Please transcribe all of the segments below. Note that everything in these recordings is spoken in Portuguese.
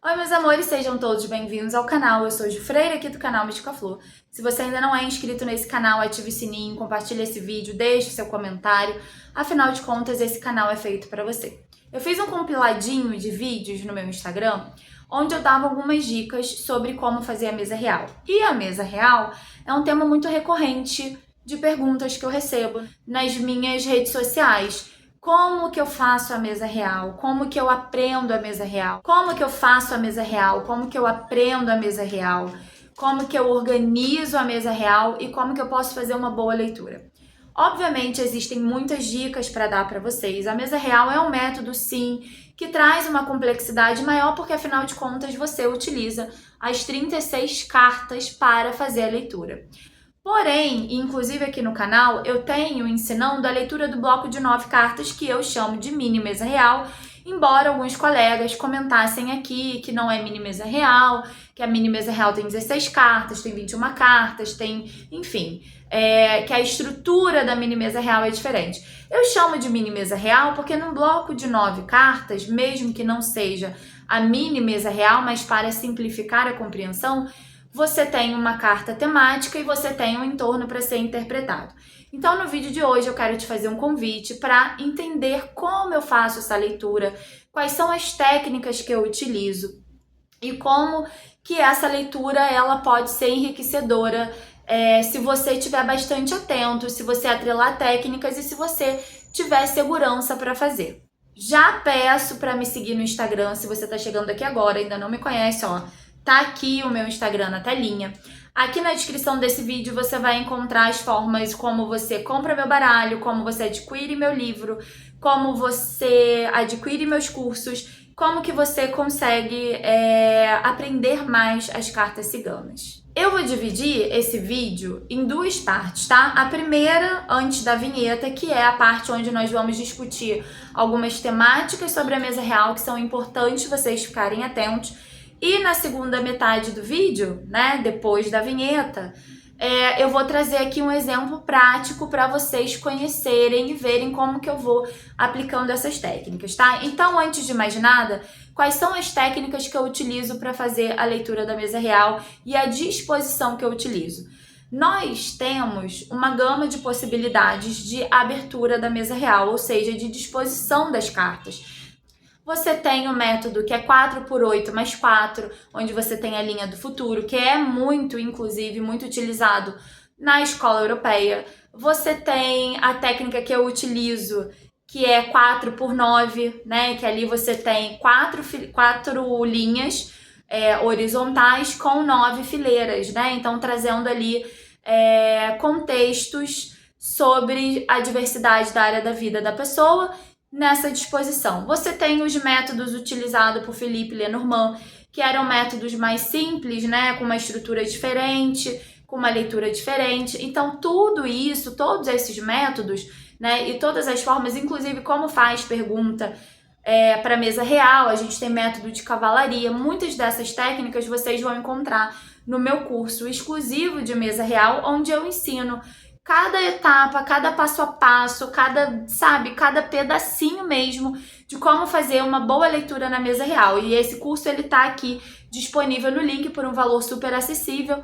Oi, meus amores, sejam todos bem-vindos ao canal. Eu sou a Ju Freire, aqui do canal Mística Flor. Se você ainda não é inscrito nesse canal, ative o sininho, compartilhe esse vídeo, deixe seu comentário. Afinal de contas, esse canal é feito para você. Eu fiz um compiladinho de vídeos no meu Instagram, onde eu dava algumas dicas sobre como fazer a mesa real. E a mesa real é um tema muito recorrente de perguntas que eu recebo nas minhas redes sociais. Como que eu faço a mesa real? Como que eu aprendo a mesa real? Como que eu faço a mesa real? Como que eu aprendo a mesa real? Como que eu organizo a mesa real e como que eu posso fazer uma boa leitura? Obviamente existem muitas dicas para dar para vocês. A mesa real é um método, sim, que traz uma complexidade maior porque afinal de contas você utiliza as 36 cartas para fazer a leitura. Porém, inclusive aqui no canal, eu tenho ensinando a leitura do bloco de 9 cartas que eu chamo de mini mesa real, embora alguns colegas comentassem aqui que não é mini mesa real, que a mini mesa real tem 16 cartas, tem 21 cartas, tem, enfim, que a estrutura da mini mesa real é diferente. Eu chamo de mini mesa real porque no bloco de 9 cartas, mesmo que não seja a mini mesa real, mas para simplificar a compreensão, você tem uma carta temática e você tem um entorno para ser interpretado. Então, no vídeo de hoje, eu quero te fazer um convite para entender como eu faço essa leitura, quais são as técnicas que eu utilizo e como que essa leitura ela pode ser enriquecedora se você estiver bastante atento, se você atrelar técnicas e se você tiver segurança para fazer. Já peço para me seguir no Instagram, se você está chegando aqui agora, ainda não me conhece, ó. Tá aqui o meu Instagram na telinha. Aqui na descrição desse vídeo você vai encontrar as formas como você compra meu baralho, como você adquire meu livro, como você adquire meus cursos, como que você consegue aprender mais as cartas ciganas. Eu vou dividir esse vídeo em duas partes, tá? A primeira, antes da vinheta, que é a parte onde nós vamos discutir algumas temáticas sobre a mesa real que são importantes vocês ficarem atentos. E na segunda metade do vídeo, né, depois da vinheta, eu vou trazer aqui um exemplo prático para vocês conhecerem e verem como que eu vou aplicando essas técnicas, tá? Então, antes de mais nada, quais são as técnicas que eu utilizo para fazer a leitura da mesa real e a disposição que eu utilizo? Nós temos uma gama de possibilidades de abertura da mesa real, ou seja, de disposição das cartas. Você tem o método que é 4x8 mais 4, onde você tem a linha do futuro, que é muito, inclusive, muito utilizado na escola europeia. Você tem a técnica que eu utilizo, que é 4x9, né? Que ali você tem quatro linhas horizontais com 9 fileiras, né? Então, trazendo ali contextos sobre a diversidade da área da vida da pessoa, nessa disposição. Você tem os métodos utilizados por Philippe Lenormand, que eram métodos mais simples, né, com uma estrutura diferente, com uma leitura diferente. Então, tudo isso, todos esses métodos, né, e todas as formas, inclusive como faz pergunta para mesa real, a gente tem método de cavalaria. Muitas dessas técnicas vocês vão encontrar no meu curso exclusivo de mesa real, onde eu ensino cada etapa, cada passo a passo, cada pedacinho mesmo de como fazer uma boa leitura na mesa real. E esse curso ele tá aqui disponível no link por um valor super acessível,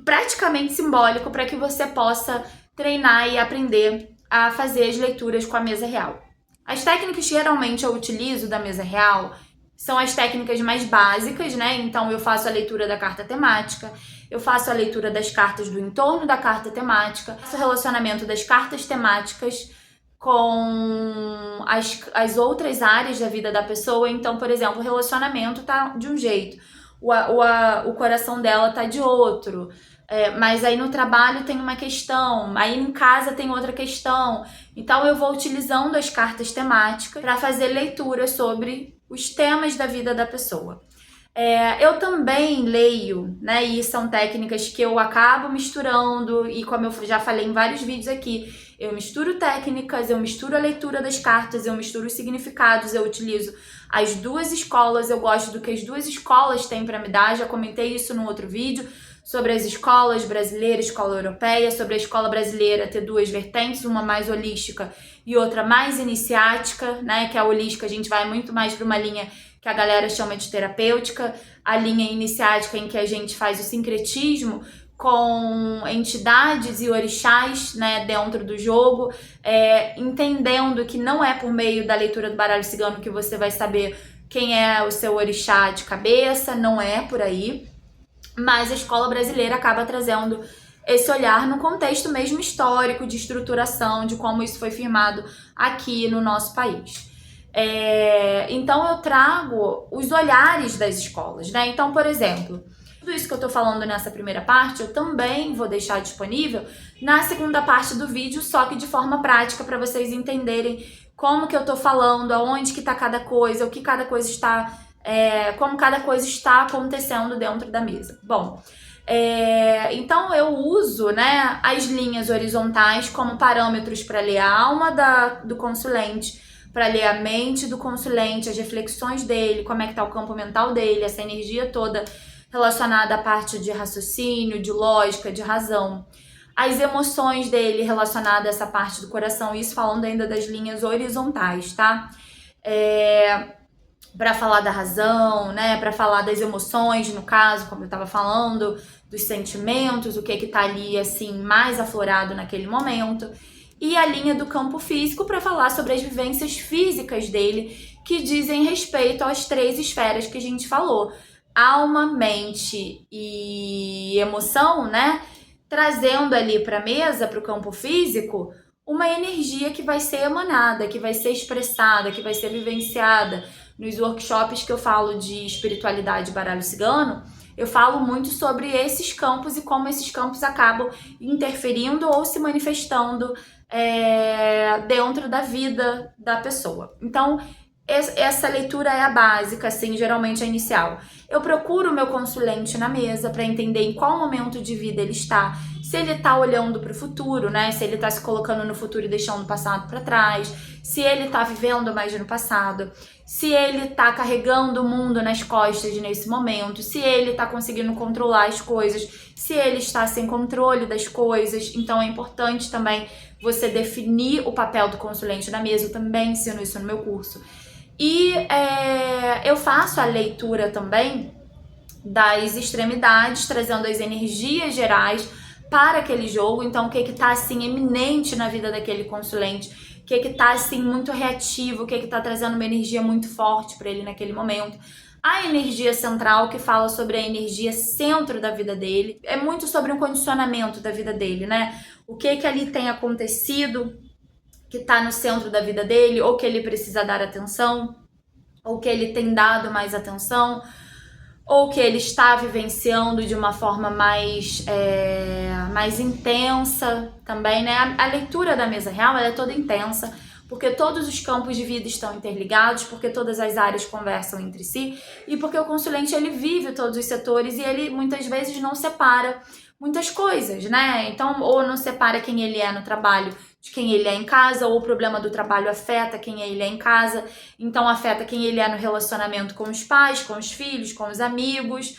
praticamente simbólico, para que você possa treinar e aprender a fazer as leituras com a mesa real. As técnicas que geralmente eu utilizo da mesa real são as técnicas mais básicas, né? Então eu faço a leitura da carta temática, eu faço a leitura das cartas do entorno da carta temática, faço o relacionamento das cartas temáticas com as outras áreas da vida da pessoa. Então, por exemplo, o relacionamento tá de um jeito, o coração dela tá de outro, mas aí no trabalho tem uma questão, aí em casa tem outra questão. Então eu vou utilizando as cartas temáticas para fazer leitura sobre os temas da vida da pessoa. Eu também leio, né, e são técnicas que eu acabo misturando, e como eu já falei em vários vídeos aqui, eu misturo técnicas, eu misturo a leitura das cartas, eu misturo os significados, eu utilizo as duas escolas, eu gosto do que as duas escolas têm para me dar, já comentei isso no outro vídeo, sobre as escolas brasileira, escola europeia, sobre a escola brasileira ter duas vertentes, uma mais holística e outra mais iniciática, né, que a holística a gente vai muito mais para uma linha que a galera chama de terapêutica, a linha iniciática em que a gente faz o sincretismo com entidades e orixás, né, dentro do jogo, entendendo que não é por meio da leitura do baralho cigano que você vai saber quem é o seu orixá de cabeça, não é por aí, mas a escola brasileira acaba trazendo esse olhar no contexto mesmo histórico, de estruturação, de como isso foi firmado aqui no nosso país. Então eu trago os olhares das escolas, né? Então, por exemplo, tudo isso que eu tô falando nessa primeira parte, eu também vou deixar disponível na segunda parte do vídeo, só que de forma prática, para vocês entenderem como que eu tô falando, aonde que tá cada coisa, o que cada coisa está, como cada coisa está acontecendo dentro da mesa. Bom, então eu uso, né, as linhas horizontais como parâmetros para ler a alma do consulente, para ler a mente do consulente, as reflexões dele, como é que tá o campo mental dele, essa energia toda relacionada à parte de raciocínio, de lógica, de razão. As emoções dele relacionadas a essa parte do coração, isso falando ainda das linhas horizontais, tá? Para falar da razão, né? Para falar das emoções, no caso, como eu estava falando, dos sentimentos, o que tá ali, assim, mais aflorado naquele momento. E a linha do campo físico para falar sobre as vivências físicas dele, que dizem respeito às 3 esferas que a gente falou. Alma, mente e emoção, né? Trazendo ali para a mesa, para o campo físico, uma energia que vai ser emanada, que vai ser expressada, que vai ser vivenciada. Nos workshops que eu falo de espiritualidade baralho cigano, eu falo muito sobre esses campos e como esses campos acabam interferindo ou se manifestando dentro da vida da pessoa. Então, essa leitura é a básica, assim, geralmente a inicial. Eu procuro o meu consulente na mesa para entender em qual momento de vida ele está, se ele está olhando para o futuro, né? Se ele está se colocando no futuro e deixando o passado para trás, se ele está vivendo mais no passado, se ele está carregando o mundo nas costas nesse momento, se ele está conseguindo controlar as coisas, se ele está sem controle das coisas. Então é importante também você definir o papel do consulente na mesa. Eu também ensino isso no meu curso. E eu faço a leitura também das extremidades, trazendo as energias gerais para aquele jogo. Então, o que está assim eminente na vida daquele consulente, o que está assim muito reativo, o que está trazendo uma energia muito forte para ele naquele momento. A energia central, que fala sobre a energia centro da vida dele, é muito sobre um condicionamento da vida dele, né? O que ali tem acontecido que está no centro da vida dele, ou que ele precisa dar atenção, ou que ele tem dado mais atenção, ou que ele está vivenciando de uma forma mais intensa também, né? A leitura da mesa real, ela é toda intensa, porque todos os campos de vida estão interligados, porque todas as áreas conversam entre si, e porque o consulente, ele vive todos os setores e ele muitas vezes não separa muitas coisas, né? Então, ou não separa quem ele é no trabalho de quem ele é em casa, ou o problema do trabalho afeta quem ele é em casa, então afeta quem ele é no relacionamento com os pais, com os filhos, com os amigos,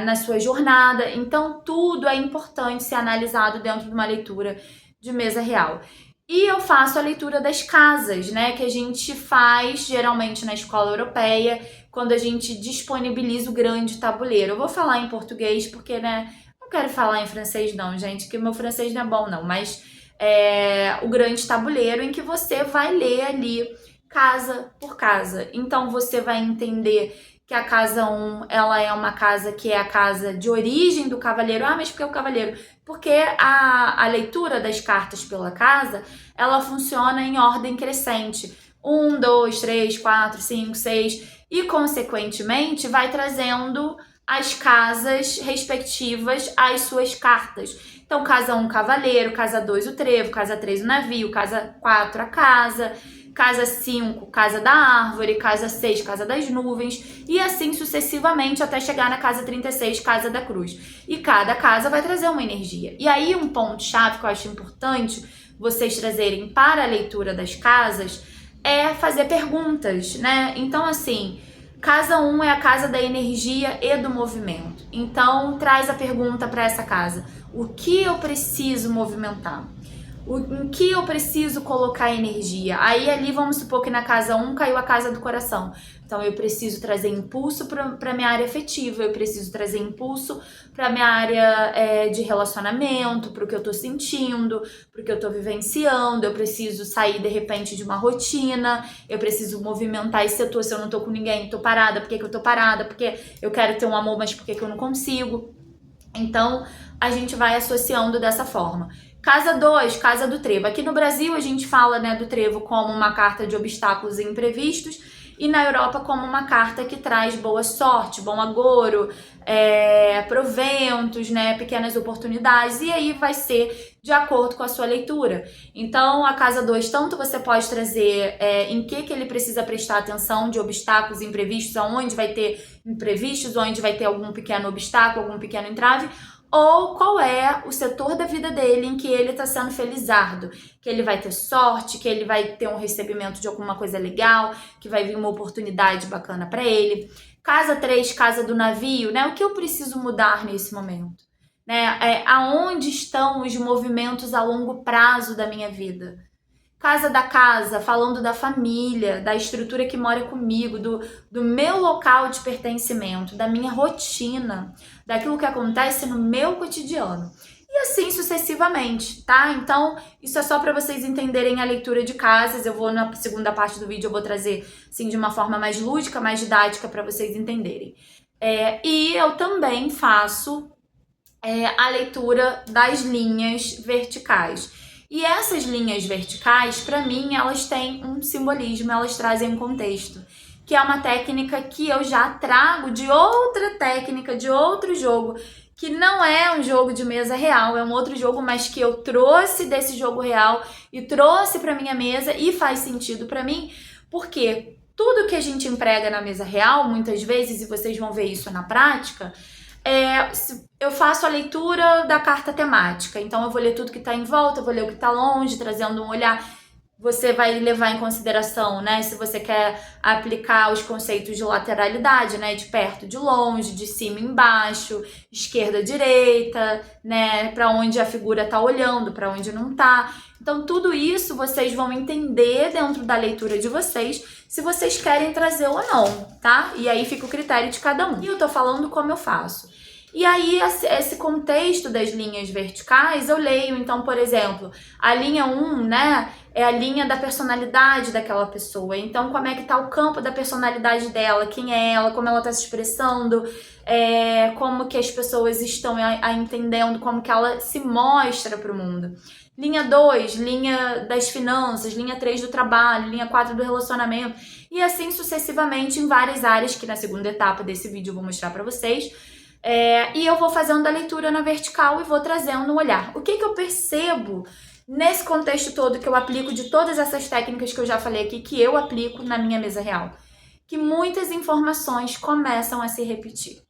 na sua jornada. Então, tudo é importante ser analisado dentro de uma leitura de mesa real. E eu faço a leitura das casas, né, que a gente faz geralmente na escola europeia, quando a gente disponibiliza o grande tabuleiro. Eu vou falar em português porque, né, não quero falar em francês não, gente, que meu francês não é bom não, mas o grande tabuleiro em que você vai ler ali casa por casa. Então você vai entender que a casa 1, ela é uma casa que é a casa de origem do cavaleiro. Ah, mas por que o cavaleiro? Porque a leitura das cartas pela casa, ela funciona em ordem crescente. 1, 2, 3, 4, 5, 6 e, consequentemente, vai trazendo as casas respectivas às suas cartas. Então, casa 1, cavaleiro, casa 2, o trevo, casa 3, o navio, casa 4, a casa 5, casa da árvore, casa 6, casa das nuvens, e assim sucessivamente até chegar na casa 36, casa da cruz. E cada casa vai trazer uma energia. E aí um ponto-chave que eu acho importante vocês trazerem para a leitura das casas é fazer perguntas, né? Então, assim, casa 1 é a casa da energia e do movimento. Então, traz a pergunta para essa casa. O que eu preciso movimentar? Em que eu preciso colocar energia? Aí ali vamos supor que na casa 1 caiu a casa do coração. Então eu preciso trazer impulso para minha área afetiva, eu preciso trazer impulso para minha área de relacionamento, para o que eu tô sentindo, para o que eu tô vivenciando. Eu preciso sair de repente de uma rotina, eu preciso movimentar esse setor. Se eu não tô com ninguém, tô parada, por que eu tô parada? Porque eu quero ter um amor, mas por que eu não consigo? Então a gente vai associando dessa forma. Casa 2, casa do trevo. Aqui no Brasil a gente fala, né, do trevo como uma carta de obstáculos e imprevistos, e na Europa como uma carta que traz boa sorte, bom agouro, proventos, né, pequenas oportunidades, e aí vai ser de acordo com a sua leitura. Então a casa 2, tanto você pode trazer em que ele precisa prestar atenção de obstáculos e imprevistos, aonde vai ter imprevistos, onde vai ter algum pequeno obstáculo, algum pequeno entrave, ou qual é o setor da vida dele em que ele está sendo felizardo, que ele vai ter sorte, que ele vai ter um recebimento de alguma coisa legal, que vai vir uma oportunidade bacana para ele. Casa 3, casa do navio, né? O que eu preciso mudar nesse momento? Né? Aonde estão os movimentos a longo prazo da minha vida? Casa da casa, falando da família, da estrutura que mora comigo, do meu local de pertencimento, da minha rotina, daquilo que acontece no meu cotidiano. E assim sucessivamente, tá? Então, isso é só para vocês entenderem a leitura de casas. Eu vou na segunda parte do vídeo, eu vou trazer assim de uma forma mais lúdica, mais didática para vocês entenderem. E eu também faço a leitura das linhas verticais. E essas linhas verticais, para mim, elas têm um simbolismo, elas trazem um contexto, que é uma técnica que eu já trago de outra técnica, de outro jogo, que não é um jogo de mesa real, é um outro jogo, mas que eu trouxe desse jogo real e trouxe para minha mesa e faz sentido para mim, porque tudo que a gente emprega na mesa real, muitas vezes, e vocês vão ver isso na prática, eu faço a leitura da carta temática, então eu vou ler tudo que está em volta, eu vou ler o que está longe, trazendo um olhar. Você vai levar em consideração, né, se você quer aplicar os conceitos de lateralidade, né, de perto, de longe, de cima e embaixo, esquerda, direita, né, para onde a figura está olhando, para onde não está. Então tudo isso vocês vão entender dentro da leitura de vocês, se vocês querem trazer ou não, tá? E aí fica o critério de cada um. E eu tô falando como eu faço. E aí, esse contexto das linhas verticais, eu leio, então, por exemplo, a linha 1, né, é a linha da personalidade daquela pessoa. Então, como é que tá o campo da personalidade dela, quem é ela, como ela tá se expressando, como que as pessoas estão entendendo, como que ela se mostra pro mundo. Linha 2, linha das finanças, linha 3 do trabalho, linha 4 do relacionamento, e assim sucessivamente em várias áreas, que na segunda etapa desse vídeo eu vou mostrar pra vocês. E eu vou fazendo a leitura na vertical e vou trazendo um olhar. O que eu percebo nesse contexto todo que eu aplico de todas essas técnicas que eu já falei aqui, que eu aplico na minha mesa real? Que muitas informações começam a se repetir.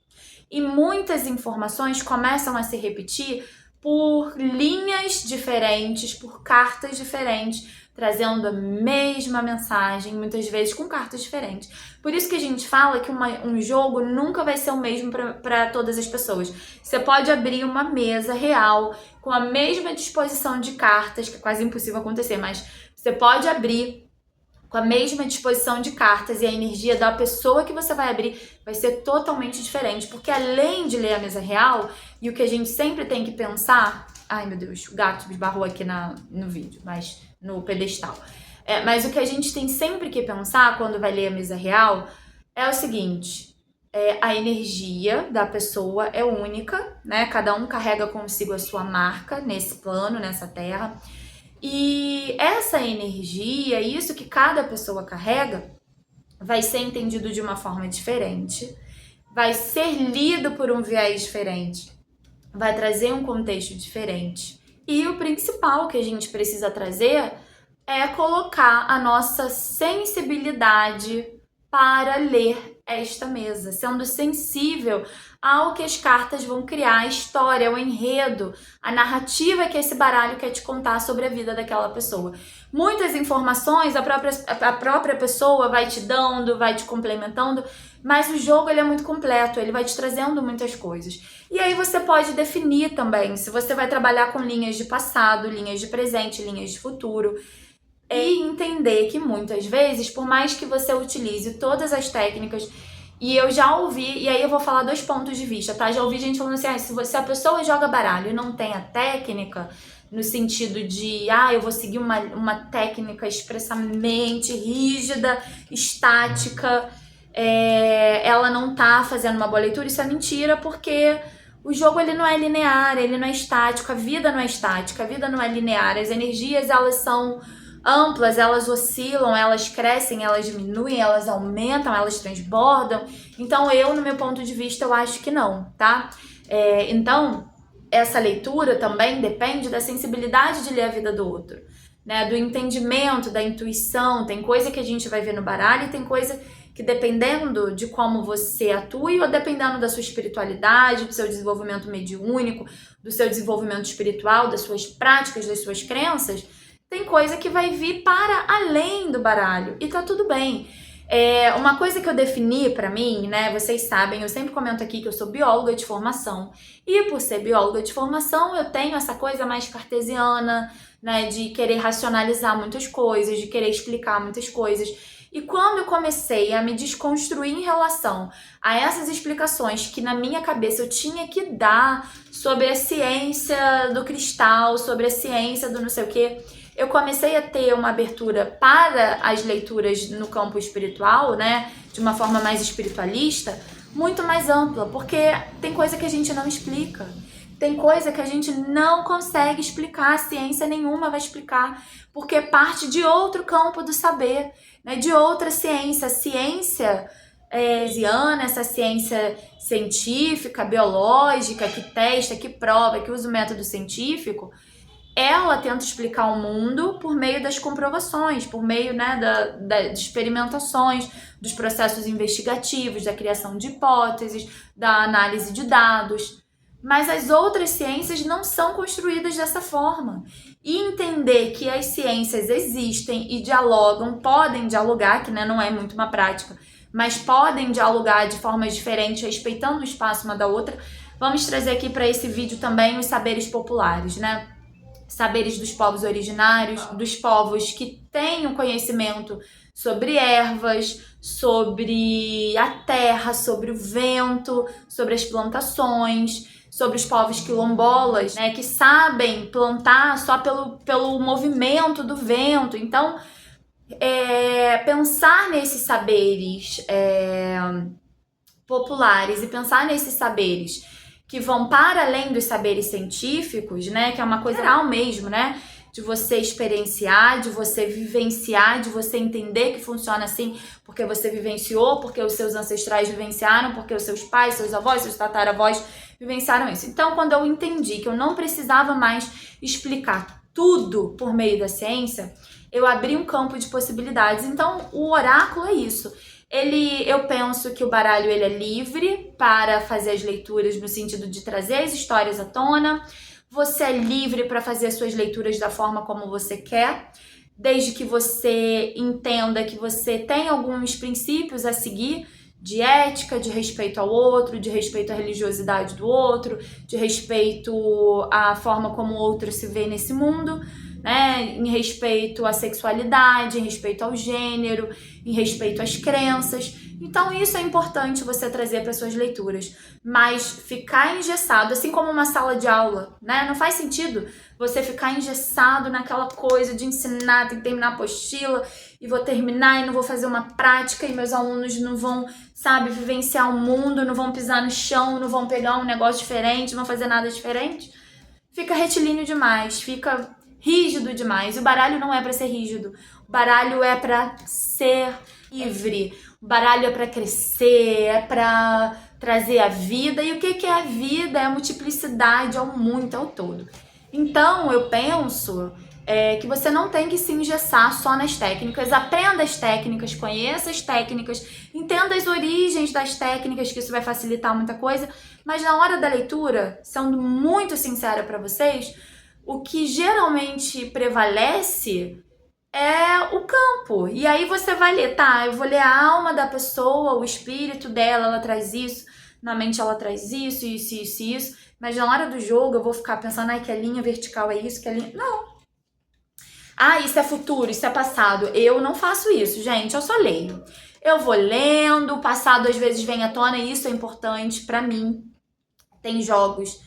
E muitas informações começam a se repetir por linhas diferentes, por cartas diferentes, trazendo a mesma mensagem, muitas vezes com cartas diferentes. Por isso que a gente fala que um jogo nunca vai ser o mesmo para todas as pessoas. Você pode abrir uma mesa real com a mesma disposição de cartas, que é quase impossível acontecer, mas você pode abrir com a mesma disposição de cartas e a energia da pessoa que você vai abrir vai ser totalmente diferente, porque além de ler a mesa real, e o que a gente sempre tem que pensar... Ai, meu Deus, o gato esbarrou aqui no vídeo, mas no pedestal. Mas o que a gente tem sempre que pensar quando vai ler a mesa real é o seguinte, a energia da pessoa é única, né? Cada um carrega consigo a sua marca nesse plano, nessa terra. E essa energia, isso que cada pessoa carrega, vai ser entendido de uma forma diferente, vai ser lido por um viés diferente, vai trazer um contexto diferente. E o principal que a gente precisa trazer é colocar a nossa sensibilidade para ler esta mesa, sendo sensível ao que as cartas vão criar, a história, o enredo, a narrativa que esse baralho quer te contar sobre a vida daquela pessoa. Muitas informações a própria pessoa vai te dando, vai te complementando, mas o jogo ele é muito completo, ele vai te trazendo muitas coisas. E aí você pode definir também se você vai trabalhar com linhas de passado, linhas de presente, linhas de futuro. E entender que muitas vezes, por mais que você utilize todas as técnicas, e eu já ouvi, e aí eu vou falar 2 pontos de vista, tá? Já ouvi gente falando assim, se a pessoa joga baralho e não tem a técnica, no sentido de, eu vou seguir uma técnica expressamente rígida, estática, ela não tá fazendo uma boa leitura, isso é mentira, porque o jogo ele não é linear, ele não é estático, a vida não é estática, a vida não é linear, as energias elas são amplas, elas oscilam, elas crescem, elas diminuem, elas aumentam, elas transbordam. Então eu, no meu ponto de vista, eu acho que não, tá? Então, essa leitura também depende da sensibilidade de ler a vida do outro, né? Do entendimento, da intuição. Tem coisa que a gente vai ver no baralho e tem coisa que, dependendo de como você atue ou dependendo da sua espiritualidade, do seu desenvolvimento mediúnico, do seu desenvolvimento espiritual, das suas práticas, das suas crenças, tem coisa que vai vir para além do baralho e tá tudo bem. Uma coisa que eu defini pra mim, né, vocês sabem, eu sempre comento aqui que eu sou bióloga de formação, e por ser bióloga de formação eu tenho essa coisa mais cartesiana, né, de querer racionalizar muitas coisas, de querer explicar muitas coisas. E quando eu comecei a me desconstruir em relação a essas explicações que na minha cabeça eu tinha que dar sobre a ciência do cristal, sobre a ciência do não sei o quê, eu comecei a ter uma abertura para as leituras no campo espiritual, né, de uma forma mais espiritualista, muito mais ampla, porque tem coisa que a gente não explica. Tem coisa que a gente não consegue explicar, ciência nenhuma vai explicar, porque parte de outro campo do saber, né, de outra ciência. A ciência ziana, essa ciência científica, biológica, que testa, que prova, que usa o método científico, ela tenta explicar o mundo por meio das comprovações, por meio, né, das experimentações, dos processos investigativos, da criação de hipóteses, da análise de dados. Mas as outras ciências não são construídas dessa forma. E entender que as ciências existem e dialogam, podem dialogar, que, né, não é muito uma prática, mas podem dialogar de formas diferentes, respeitando o espaço uma da outra. Vamos trazer aqui para esse vídeo também os saberes populares, né? Saberes dos povos originários, dos povos que têm o conhecimento sobre ervas, sobre a terra, sobre o vento, sobre as plantações, sobre os povos quilombolas, né, que sabem plantar só pelo movimento do vento. Então, pensar nesses saberes populares e pensar nesses saberes que vão para além dos saberes científicos, né, que é uma coisa real mesmo, né, de você experienciar, de você vivenciar, de você entender que funciona assim, porque você vivenciou, porque os seus ancestrais vivenciaram, porque os seus pais, seus avós, seus tataravós vivenciaram isso. Então, quando eu entendi que eu não precisava mais explicar tudo por meio da ciência, eu abri um campo de possibilidades. Então, o oráculo é isso. Eu penso que o baralho ele é livre para fazer as leituras no sentido de trazer as histórias à tona. Você é livre para fazer as suas leituras da forma como você quer, desde que você entenda que você tem alguns princípios a seguir, de ética, de respeito ao outro, de respeito à religiosidade do outro, de respeito à forma como o outro se vê nesse mundo, né, em respeito à sexualidade, em respeito ao gênero, em respeito às crenças. Então isso é importante você trazer para suas leituras, mas ficar engessado, assim como uma sala de aula, né? Não faz sentido você ficar engessado naquela coisa de ensinar, tem que terminar a apostila e vou terminar e não vou fazer uma prática e meus alunos não vão, sabe, vivenciar o mundo, não vão pisar no chão, não vão pegar um negócio diferente, não vão fazer nada diferente. Fica retilíneo demais, fica rígido demais. O baralho não é para ser rígido. O baralho é para ser livre. O baralho é para crescer, é para trazer a vida. E o que é a vida? É a multiplicidade, é o muito, é o todo. Então, eu penso que você não tem que se engessar só nas técnicas. Aprenda as técnicas, conheça as técnicas, entenda as origens das técnicas, que isso vai facilitar muita coisa. Mas na hora da leitura, sendo muito sincera para vocês, o que geralmente prevalece é o campo. E aí você vai ler, tá, eu vou ler a alma da pessoa, o espírito dela, ela traz isso, na mente ela traz isso, isso, isso, isso. Mas na hora do jogo eu vou ficar pensando, que a linha vertical é isso, que a linha... Não. Ah, isso é futuro, isso é passado. Eu não faço isso, gente, eu só leio. Eu vou lendo, o passado às vezes vem à tona e isso é importante pra mim. Tem jogos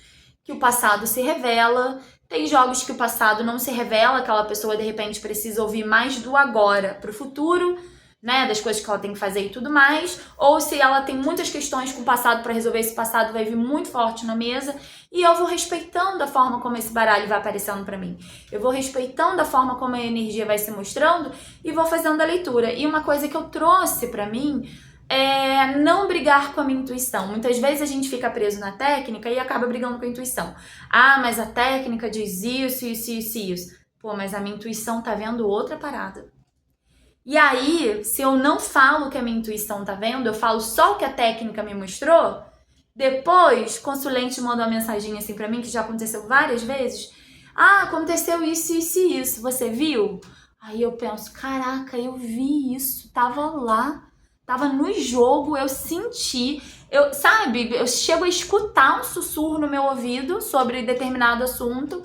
que o passado se revela, tem jogos que o passado não se revela, aquela pessoa de repente precisa ouvir mais do agora pro futuro, né, das coisas que ela tem que fazer e tudo mais, ou se ela tem muitas questões com o passado para resolver, esse passado vai vir muito forte na mesa, e eu vou respeitando a forma como esse baralho vai aparecendo para mim. Eu vou respeitando a forma como a energia vai se mostrando e vou fazendo a leitura. E uma coisa que eu trouxe para mim é não brigar com a minha intuição. Muitas vezes a gente fica preso na técnica e acaba brigando com a intuição. Ah, mas a técnica diz isso, isso, isso, isso. Pô, mas a minha intuição tá vendo outra parada. E aí, se eu não falo o que a minha intuição tá vendo, eu falo só o que a técnica me mostrou, depois, o consulente manda uma mensaginha assim pra mim, que já aconteceu várias vezes. Ah, aconteceu isso, isso e isso, você viu? Aí eu penso, caraca, eu vi isso, tava lá, tava no jogo, eu senti, eu chego a escutar um sussurro no meu ouvido sobre determinado assunto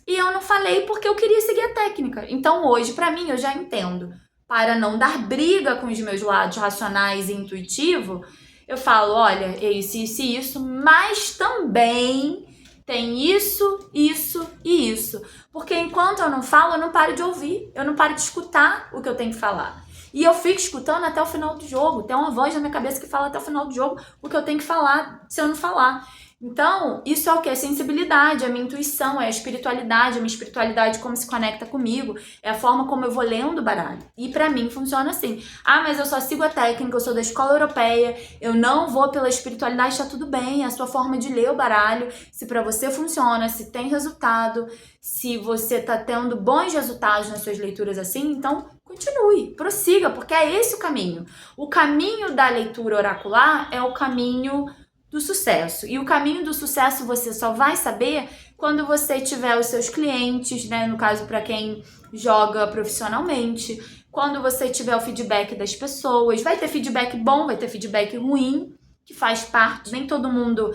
e eu não falei porque eu queria seguir a técnica. Então hoje, pra mim, eu já entendo. Para não dar briga com os meus lados racionais e intuitivo, eu falo, olha, é isso, isso e isso, mas também tem isso, isso e isso. Porque enquanto eu não falo, eu não paro de ouvir, eu não paro de escutar o que eu tenho que falar. E eu fico escutando até o final do jogo. Tem uma voz na minha cabeça que fala até o final do jogo o que eu tenho que falar, se eu não falar. Então, isso é o que? É sensibilidade, é a minha intuição, é a espiritualidade, a minha espiritualidade como se conecta comigo, é a forma como eu vou lendo o baralho. E pra mim funciona assim. Ah, mas eu só sigo a técnica, eu sou da escola europeia, eu não vou pela espiritualidade, tá tudo bem, é a sua forma de ler o baralho, se pra você funciona, se tem resultado, se você tá tendo bons resultados nas suas leituras assim, então continue, prossiga, porque é esse o caminho. O caminho da leitura oracular é o caminho do sucesso. E o caminho do sucesso você só vai saber quando você tiver os seus clientes, né? No caso, para quem joga profissionalmente, quando você tiver o feedback das pessoas. Vai ter feedback bom, vai ter feedback ruim, que faz parte. Nem todo mundo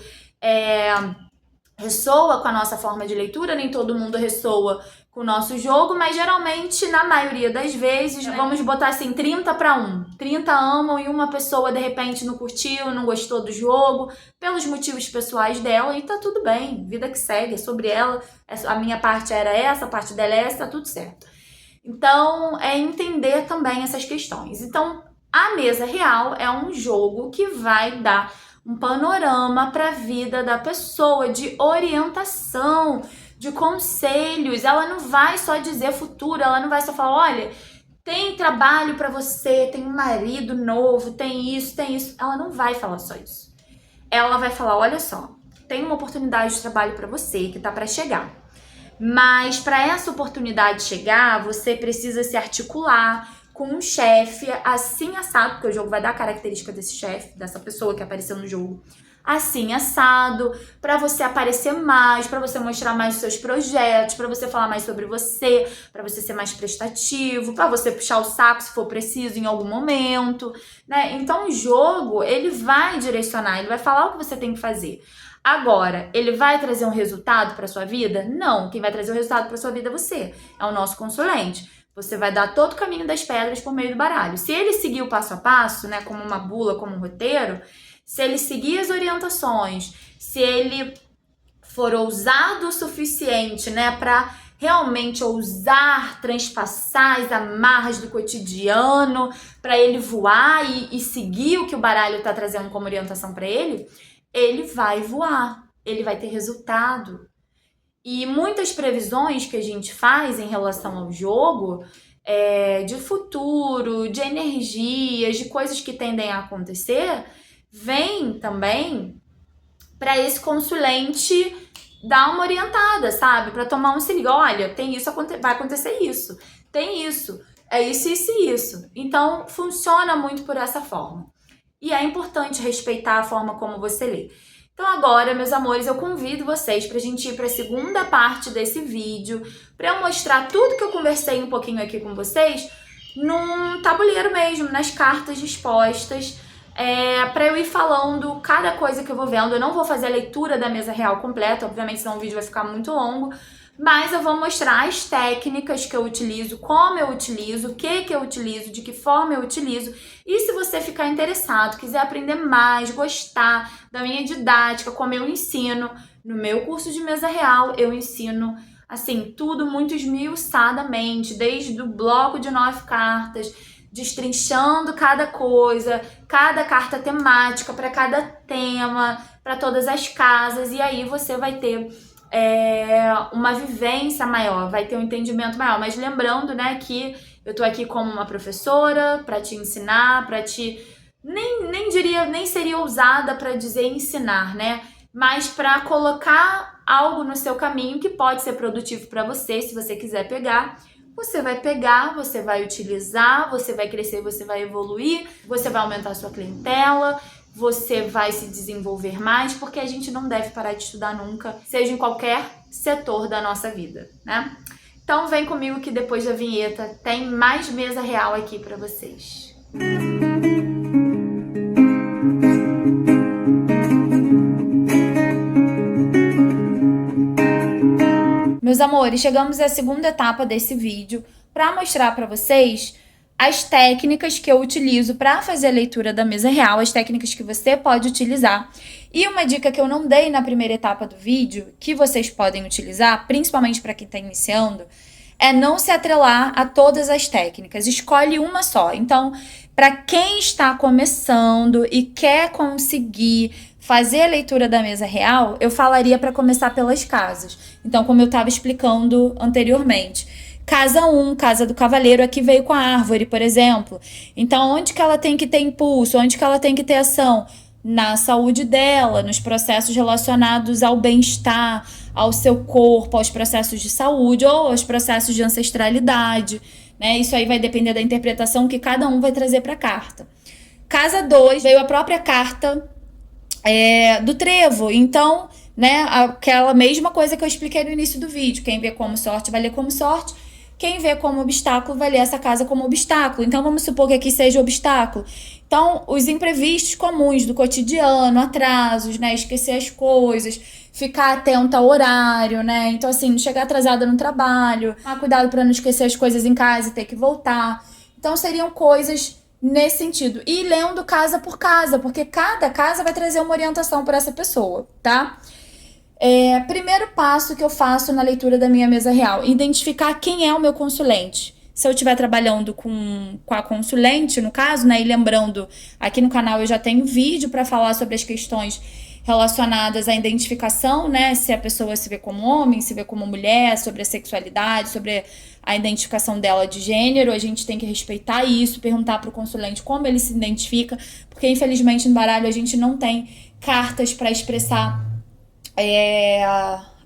ressoa com a nossa forma de leitura, nem todo mundo ressoa com o nosso jogo, mas geralmente, na maioria das vezes, vamos botar assim, 30-1. 30 amam e uma pessoa, de repente, não curtiu, não gostou do jogo, pelos motivos pessoais dela, e tá tudo bem, vida que segue, é sobre ela, a minha parte era essa, a parte dela é essa, tá tudo certo. Então, é entender também essas questões. Então, a mesa real é um jogo que vai dar um panorama para a vida da pessoa, de orientação, de conselhos. Ela não vai só dizer futuro, ela não vai só falar, olha, tem trabalho para você, tem um marido novo, tem isso, tem isso. Ela não vai falar só isso. Ela vai falar, olha só, tem uma oportunidade de trabalho para você que tá para chegar. Mas para essa oportunidade chegar, você precisa se articular com um chefe assim assado, porque o jogo vai dar a característica desse chefe, dessa pessoa que apareceu no jogo, assim assado, para você aparecer mais, para você mostrar mais os seus projetos, para você falar mais sobre você, para você ser mais prestativo, para você puxar o saco se for preciso em algum momento, né? Então o jogo, ele vai direcionar, ele vai falar o que você tem que fazer. Agora, ele vai trazer um resultado para sua vida? Não, quem vai trazer o resultado para sua vida é você, é o nosso consulente. Você vai dar todo o caminho das pedras por meio do baralho. Se ele seguir o passo a passo, né, como uma bula, como um roteiro, se ele seguir as orientações, se ele for ousado o suficiente, né, para realmente ousar transpassar as amarras do cotidiano, para ele voar e seguir o que o baralho está trazendo como orientação para ele vai voar, ele vai ter resultado. E muitas previsões que a gente faz em relação ao jogo, de futuro, de energias, de coisas que tendem a acontecer, vem também para esse consulente dar uma orientada, sabe? Para tomar um se liga, olha, tem isso, vai acontecer isso, tem isso, é isso, isso e isso. Então, funciona muito por essa forma. E é importante respeitar a forma como você lê. Então agora, meus amores, eu convido vocês pra gente ir pra segunda parte desse vídeo, pra eu mostrar tudo que eu conversei um pouquinho aqui com vocês num tabuleiro mesmo, nas cartas dispostas, pra eu ir falando cada coisa que eu vou vendo. Eu não vou fazer a leitura da mesa real completa, obviamente senão o vídeo vai ficar muito longo, mas eu vou mostrar as técnicas que eu utilizo, como eu utilizo, o que eu utilizo, de que forma eu utilizo. E se você ficar interessado, quiser aprender mais, gostar da minha didática, como eu ensino, no meu curso de mesa real, eu ensino assim, tudo muito esmiuçadamente, desde o bloco de 9 cartas, destrinchando cada coisa, cada carta temática para cada tema, para todas as casas, e aí você vai ter uma vivência maior, vai ter um entendimento maior. Mas lembrando, né, que eu tô aqui como uma professora para te ensinar, para te nem seria ousada para dizer ensinar, né? Mas para colocar algo no seu caminho que pode ser produtivo para você, se você quiser pegar. Você vai pegar, você vai utilizar, você vai crescer, você vai evoluir, você vai aumentar a sua clientela, você vai se desenvolver mais, porque a gente não deve parar de estudar nunca, seja em qualquer setor da nossa vida, né? Então vem comigo que depois da vinheta tem mais mesa real aqui para vocês. Meus amores, chegamos à segunda etapa desse vídeo para mostrar para vocês as técnicas que eu utilizo para fazer a leitura da mesa real, as técnicas que você pode utilizar. E uma dica que eu não dei na primeira etapa do vídeo, que vocês podem utilizar, principalmente para quem está iniciando, é não se atrelar a todas as técnicas. Escolhe uma só. Então, para quem está começando e quer conseguir fazer a leitura da mesa real, eu falaria para começar pelas casas. Então, como eu estava explicando anteriormente, casa 1, casa do cavaleiro, aqui veio com a árvore, por exemplo. Então, onde que ela tem que ter impulso? Onde que ela tem que ter ação? Na saúde dela, nos processos relacionados ao bem-estar, ao seu corpo, aos processos de saúde ou aos processos de ancestralidade, né? Isso aí vai depender da interpretação que cada um vai trazer para a carta. Casa 2, veio a própria carta do trevo. Então, né, aquela mesma coisa que eu expliquei no início do vídeo. Quem vê como sorte vai ler como sorte. Quem vê como obstáculo vai ler essa casa como obstáculo. Então, vamos supor que aqui seja obstáculo. Então, os imprevistos comuns do cotidiano, atrasos, né? Esquecer as coisas, ficar atento ao horário, né? Então, assim, não chegar atrasada no trabalho, tomar cuidado para não esquecer as coisas em casa e ter que voltar. Então, seriam coisas nesse sentido. E lendo casa por casa, porque cada casa vai trazer uma orientação para essa pessoa, tá? Primeiro passo que eu faço na leitura da minha mesa real, identificar quem é o meu consulente. Se eu estiver trabalhando com a consulente, no caso, né, e lembrando, aqui no canal eu já tenho vídeo para falar sobre as questões relacionadas à identificação, né, se a pessoa se vê como homem, se vê como mulher, sobre a sexualidade, sobre a identificação dela de gênero. A gente tem que respeitar isso, perguntar para o consulente como ele se identifica, porque infelizmente no baralho a gente não tem cartas para expressar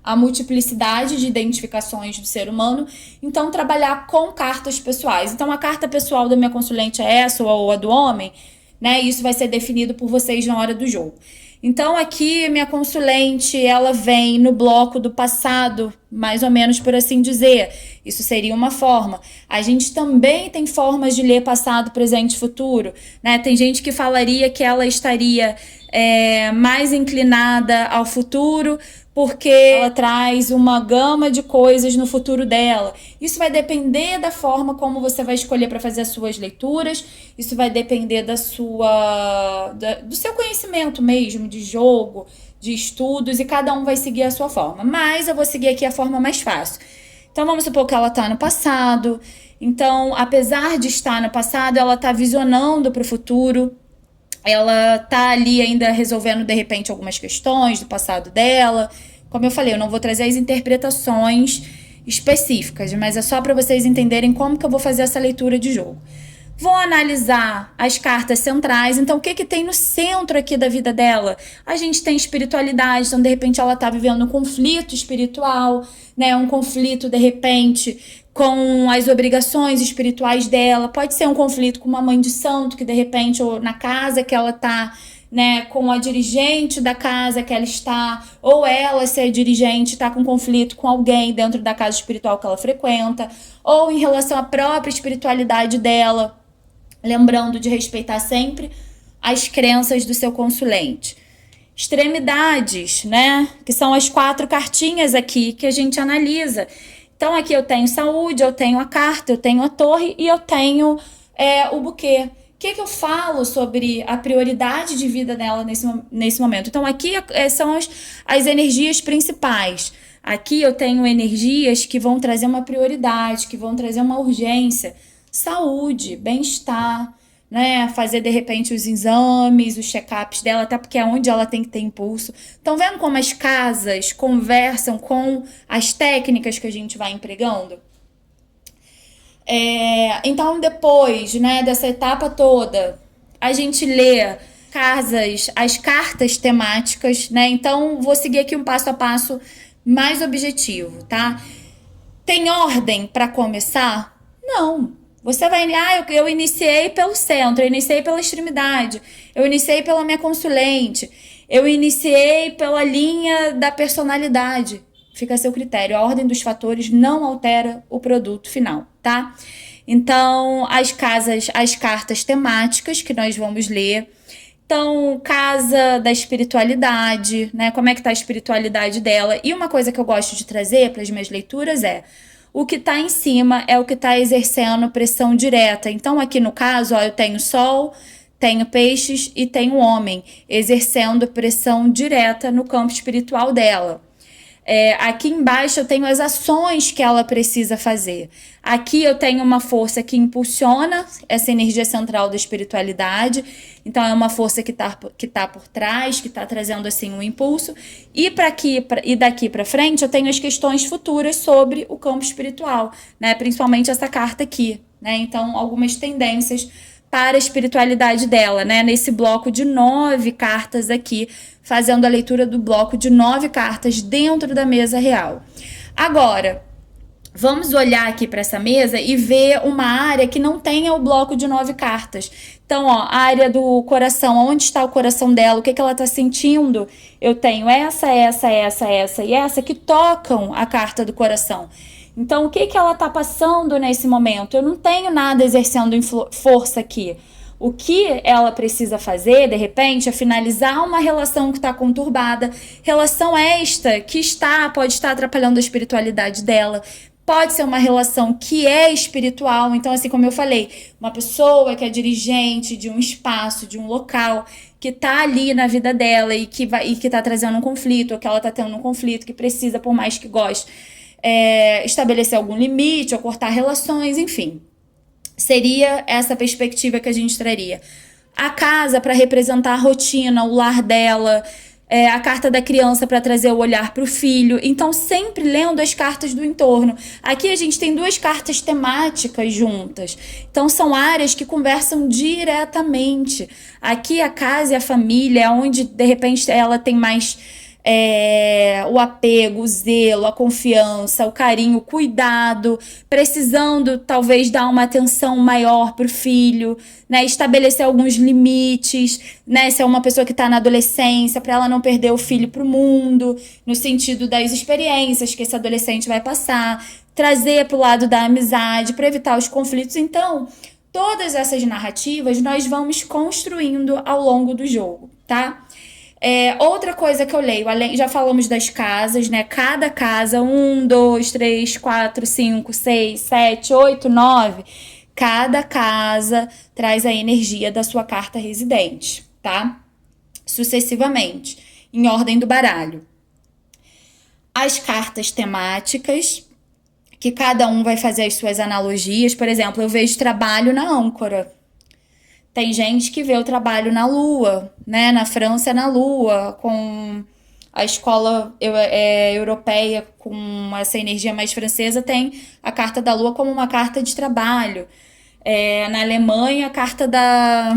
a multiplicidade de identificações do ser humano. Então, trabalhar com cartas pessoais. Então, a carta pessoal da minha consulente é essa ou a do homem, né? Isso vai ser definido por vocês na hora do jogo. Então, aqui, minha consulente, ela vem no bloco do passado, mais ou menos por assim dizer. Isso seria uma forma. A gente também tem formas de ler passado, presente e futuro, né? Tem gente que falaria que ela estaria mais inclinada ao futuro, porque ela traz uma gama de coisas no futuro dela. Isso vai depender da forma como você vai escolher para fazer as suas leituras, isso vai depender do seu conhecimento mesmo, de jogo, de estudos, e cada um vai seguir a sua forma. Mas eu vou seguir aqui a forma mais fácil. Então, vamos supor que ela está no passado. Então, apesar de estar no passado, ela está visionando para o futuro. Ela tá ali ainda resolvendo, de repente, algumas questões do passado dela. Como eu falei, eu não vou trazer as interpretações específicas, mas é só para vocês entenderem como que eu vou fazer essa leitura de jogo. Vou analisar as cartas centrais. Então, o que tem no centro aqui da vida dela? A gente tem espiritualidade. Então, de repente, ela tá vivendo um conflito espiritual, né? Um conflito, de repente, com as obrigações espirituais dela. Pode ser um conflito com uma mãe de santo, que de repente, ou na casa que ela tá, né, com a dirigente da casa que ela está, ou ela ser dirigente, tá com conflito com alguém dentro da casa espiritual que ela frequenta, ou em relação à própria espiritualidade dela, lembrando de respeitar sempre as crenças do seu consulente. extremidades, né? Que são as 4 cartinhas aqui que a gente analisa. Então, aqui eu tenho saúde, eu tenho a carta, eu tenho a torre e eu tenho o buquê. O que eu falo sobre a prioridade de vida dela nesse momento? Então, aqui são as energias principais. Aqui eu tenho energias que vão trazer uma prioridade, que vão trazer uma urgência. Saúde, bem-estar, né? Fazer, de repente, os exames, os check-ups dela, até porque é onde ela tem que ter impulso. Estão vendo como as casas conversam com as técnicas que a gente vai empregando? Então, depois, né, dessa etapa toda, a gente lê as cartas temáticas, né? Então, vou seguir aqui um passo a passo mais objetivo, tá? Tem ordem para começar? Não. Você vai, eu iniciei pelo centro, eu iniciei pela extremidade, eu iniciei pela minha consulente, eu iniciei pela linha da personalidade. Fica a seu critério. A ordem dos fatores não altera o produto final, tá? Então, as cartas temáticas que nós vamos ler. Então, casa da espiritualidade, né? Como é que tá a espiritualidade dela? E uma coisa que eu gosto de trazer para as minhas leituras o que tá em cima é o que tá exercendo pressão direta. Então, aqui no caso, eu tenho Sol, tenho Peixes e tenho Homem, exercendo pressão direta no campo espiritual dela. Aqui embaixo eu tenho as ações que ela precisa fazer. Aqui eu tenho uma força que impulsiona essa energia central da espiritualidade. Então é uma força que tá por trás, que está trazendo assim um impulso. E daqui para frente eu tenho as questões futuras sobre o campo espiritual, né? Principalmente essa carta aqui, né? Então algumas tendências para a espiritualidade dela, né? Nesse bloco de 9 cartas aqui, fazendo a leitura do bloco de 9 cartas dentro da mesa real. Agora, vamos olhar aqui para essa mesa e ver uma área que não tenha o bloco de 9 cartas. Então, ó, a área do coração, onde está o coração dela, o que ela está sentindo? Eu tenho essa e essa que tocam a carta do coração. Então, o que ela está passando nesse momento? Eu não tenho nada exercendo força aqui. O que ela precisa fazer, de repente, é finalizar uma relação que está conturbada, relação esta que pode estar atrapalhando a espiritualidade dela. Pode ser uma relação que é espiritual. Então, assim como eu falei, uma pessoa que é dirigente de um espaço, de um local, que tá ali na vida dela e que tá trazendo um conflito, ou que ela tá tendo um conflito, que precisa, por mais que goste, estabelecer algum limite ou cortar relações, enfim. Seria essa perspectiva que a gente traria. A casa para representar a rotina, o lar dela, a carta da criança para trazer o olhar para o filho. Então, sempre lendo as cartas do entorno. Aqui a gente tem 2 cartas temáticas juntas. Então, são áreas que conversam diretamente. Aqui a casa e a família é onde, de repente, ela tem mais o apego, o zelo, a confiança, o carinho, o cuidado, precisando talvez dar uma atenção maior para o filho, né? Estabelecer alguns limites, né? Se é uma pessoa que está na adolescência, para ela não perder o filho para o mundo, no sentido das experiências que esse adolescente vai passar, trazer para o lado da amizade, para evitar os conflitos. Então, todas essas narrativas nós vamos construindo ao longo do jogo, tá? Outra coisa que eu leio, já falamos das casas, né? Cada casa, 1, 2, 3, 4, 5, 6, 7, 8, 9. Cada casa traz a energia da sua carta residente, tá? Sucessivamente, em ordem do baralho. As cartas temáticas, que cada um vai fazer as suas analogias. Por exemplo, eu vejo trabalho na âncora. Tem gente que vê o trabalho na Lua, né? Na França, na Lua, com a escola europeia, com essa energia mais francesa, tem a carta da Lua como uma carta de trabalho. Na Alemanha, a carta da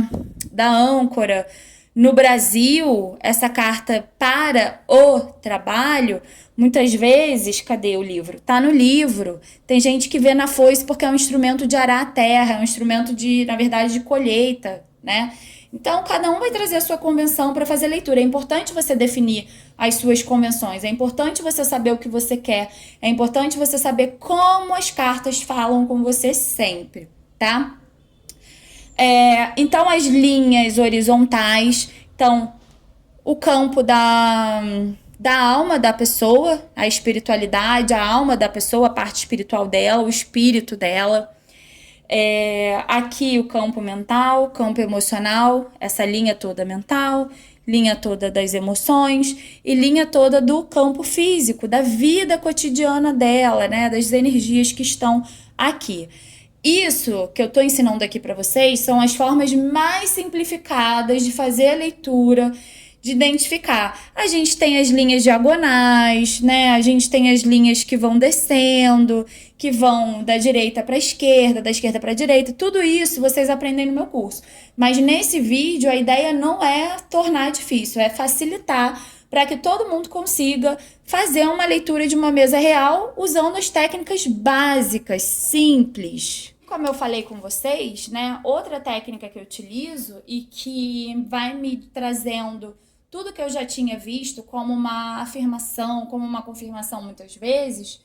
âncora. No Brasil, essa carta para o trabalho, muitas vezes, cadê o livro? Tá no livro. Tem gente que vê na foice porque é um instrumento de arar a terra, é um instrumento na verdade, de colheita, né? Então, cada um vai trazer a sua convenção para fazer leitura. É importante você definir as suas convenções, é importante você saber o que você quer, é importante você saber como as cartas falam com você sempre, tá? Então, as linhas horizontais, então, o campo da alma da pessoa, a espiritualidade, a alma da pessoa, a parte espiritual dela, o espírito dela. Aqui o campo mental, campo emocional, essa linha toda mental, linha toda das emoções e linha toda do campo físico, da vida cotidiana dela, né, das energias que estão aqui. Isso que eu estou ensinando aqui para vocês são as formas mais simplificadas de fazer a leitura, de identificar. A gente tem as linhas diagonais, né? A gente tem as linhas que vão descendo, que vão da direita para a esquerda, da esquerda para a direita. Tudo isso vocês aprendem no meu curso. Mas nesse vídeo a ideia não é tornar difícil, é facilitar para que todo mundo consiga fazer uma leitura de uma mesa real usando as técnicas básicas, simples. Como eu falei com vocês, né, outra técnica que eu utilizo e que vai me trazendo tudo que eu já tinha visto como uma afirmação, como uma confirmação muitas vezes,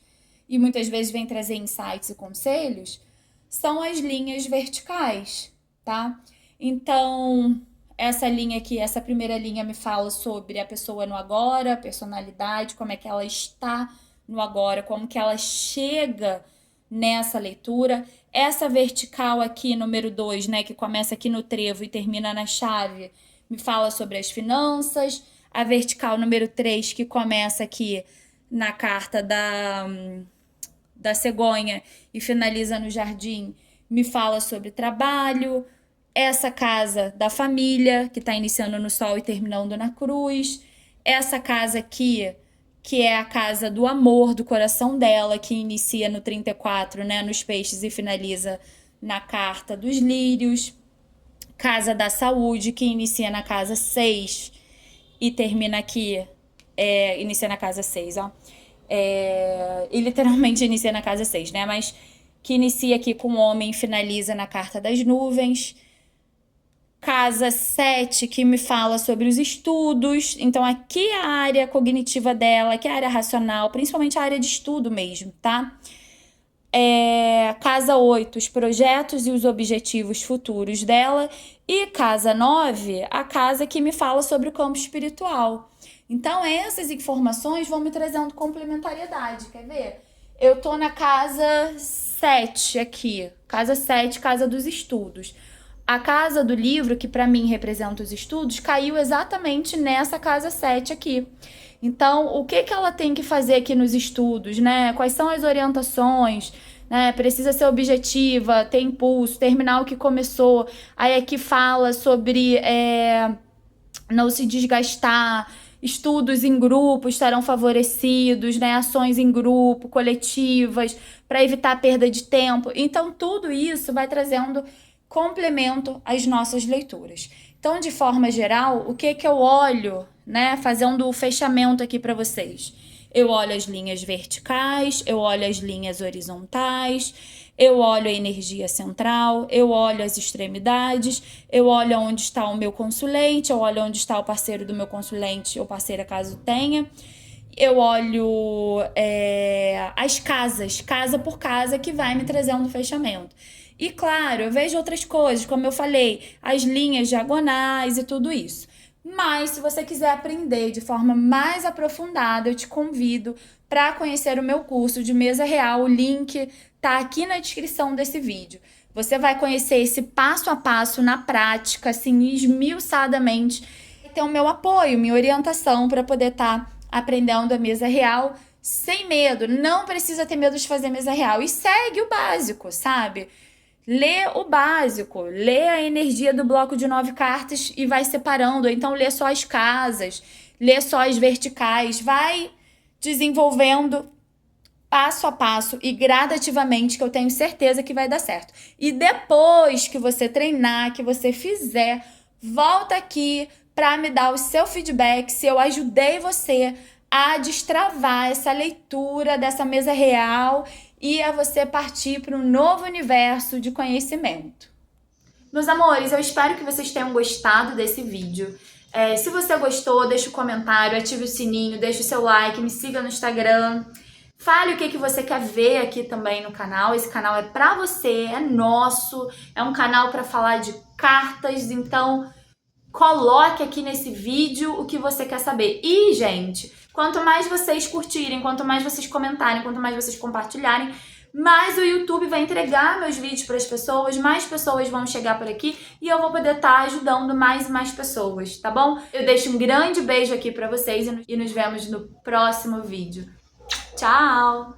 e muitas vezes vem trazer insights e conselhos, são as linhas verticais, tá? Então, essa linha aqui, essa primeira linha me fala sobre a pessoa no agora, a personalidade, como é que ela está no agora, como que ela chega nessa leitura. Essa vertical aqui, número 2, né, que começa aqui no trevo e termina na chave, me fala sobre as finanças. A vertical número 3, que começa aqui na carta da cegonha e finaliza no jardim, me fala sobre trabalho. Essa casa da família, que está iniciando no sol e terminando na cruz. Essa casa aqui, que é a casa do amor, do coração dela, que inicia no 34, né, nos peixes e finaliza na carta dos lírios. Casa da saúde, que inicia na casa 6 e termina aqui, inicia na casa 6, ó. E literalmente inicia na casa 6, né, mas que inicia aqui com o homem e finaliza na carta das nuvens. Casa 7, que me fala sobre os estudos. Então, aqui é a área cognitiva dela, aqui é a área racional, principalmente a área de estudo mesmo, tá? Casa 8, os projetos e os objetivos futuros dela. E casa 9, a casa que me fala sobre o campo espiritual. Então, essas informações vão me trazendo complementariedade, quer ver? Eu tô na casa 7 aqui, casa 7, casa dos estudos. A casa do livro, que para mim representa os estudos, caiu exatamente nessa casa 7 aqui. Então, o que ela tem que fazer aqui nos estudos, né? Quais são as orientações, né? Precisa ser objetiva, ter impulso, terminar o que começou. Aí aqui fala sobre não se desgastar, estudos em grupo estarão favorecidos, né? Ações em grupo, coletivas, para evitar a perda de tempo. Então, tudo isso vai trazendo complemento às nossas leituras. Então, de forma geral, o que eu olho, né, fazendo o fechamento aqui para vocês? Eu olho as linhas verticais, eu olho as linhas horizontais, eu olho a energia central, eu olho as extremidades, eu olho onde está o meu consulente, eu olho onde está o parceiro do meu consulente ou parceira, caso tenha. Eu olho as casas, casa por casa, que vai me trazendo o fechamento. E claro, eu vejo outras coisas, como eu falei, as linhas diagonais e tudo isso. Mas se você quiser aprender de forma mais aprofundada, eu te convido para conhecer o meu curso de mesa real. O link tá aqui na descrição desse vídeo. Você vai conhecer esse passo a passo na prática, assim, esmiuçadamente. E ter o meu apoio, minha orientação para poder estar aprendendo a mesa real sem medo. Não precisa ter medo de fazer mesa real. E segue o básico, sabe? Lê o básico, lê a energia do bloco de 9 cartas e vai separando. Ou então lê só as casas, lê só as verticais. Vai desenvolvendo passo a passo e gradativamente, que eu tenho certeza que vai dar certo. E depois que você treinar, que você fizer, volta aqui para me dar o seu feedback se eu ajudei você a destravar essa leitura dessa mesa real e a você partir para um novo universo de conhecimento. Meus amores, eu espero que vocês tenham gostado desse vídeo. Se você gostou, deixa o comentário, ative o sininho, deixa o seu like, me siga no Instagram. Fale o que você quer ver aqui também no canal. Esse canal é pra você, é nosso, é um canal para falar de cartas, então coloque aqui nesse vídeo o que você quer saber. E, gente, quanto mais vocês curtirem, quanto mais vocês comentarem, quanto mais vocês compartilharem, mais o YouTube vai entregar meus vídeos para as pessoas, mais pessoas vão chegar por aqui e eu vou poder estar ajudando mais e mais pessoas, tá bom? Eu deixo um grande beijo aqui para vocês e nos vemos no próximo vídeo. Tchau!